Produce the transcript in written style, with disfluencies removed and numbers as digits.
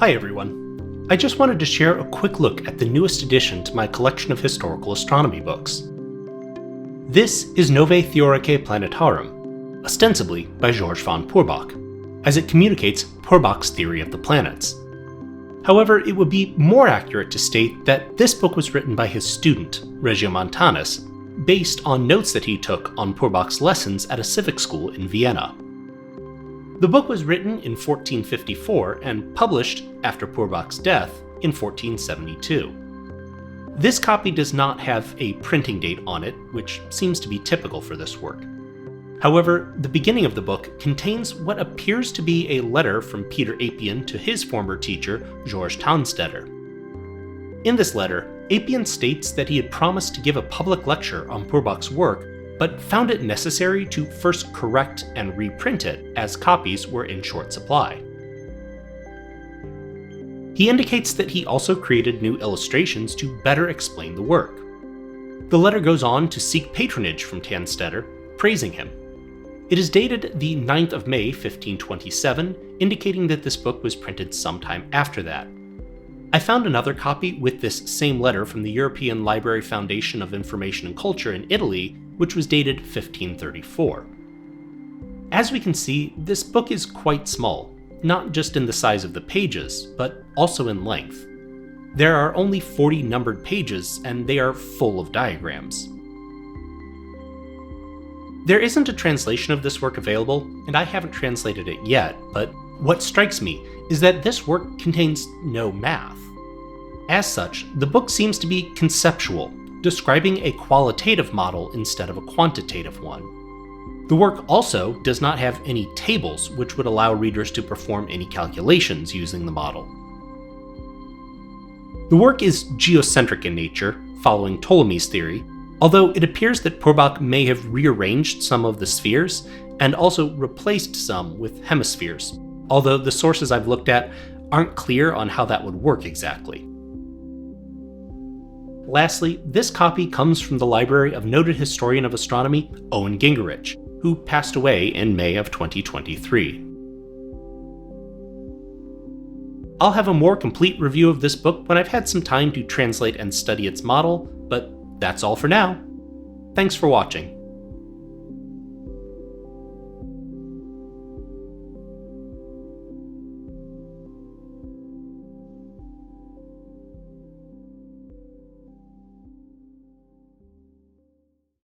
Hi everyone. I just wanted to share a quick look at the newest addition to my collection of historical astronomy books. This is Novae Theoricum Plantarum, ostensibly by George von Purbach, as it communicates Purbach's theory of the planets. However, it would be more accurate to state that this book was written by his student, Regiomontanus, based on notes that he took on Purbach's lessons at a civic school in Vienna. The book was written in 1454 and published after Purbach's death in 1472. This copy does not have a printing date on it, which seems to be typical for this work. However, the beginning of the book contains what appears to be a letter from Peter Apian to his former teacher, George Townstetter. In this letter, Apian states that he had promised to give a public lecture on Purbach's work, but found it necessary to first correct and reprint it as copies were in short supply. He indicates that he also created new illustrations to better explain the work. The letter goes on to seek patronage from Townstetter, praising him. It is dated the 9th of May, 1527, indicating that this book was printed sometime after that. I found another copy with this same letter from the European Library Foundation of Information and Culture in Italy, which was dated 1534. As we can see, this book is quite small, not just in the size of the pages, but also in length. There are only 40 numbered pages, and they are full of diagrams. There isn't a translation of this work available, and I haven't translated it yet, but what strikes me is that this work contains no math. As such, the book seems to be conceptual, describing a qualitative model instead of a quantitative one. The work also does not have any tables which would allow readers to perform any calculations using the model. The work is geocentric in nature, following Ptolemy's theory, although it appears that Purbach may have rearranged some of the spheres and also replaced some with hemispheres, although the sources I've looked at aren't clear on how that would work exactly. Lastly, this copy comes from the library of noted historian of astronomy Owen Gingerich, who passed away in May of 2023. I'll have a more complete review of this book when I've had some time to translate and study its model, but that's all for now. Thanks for watching.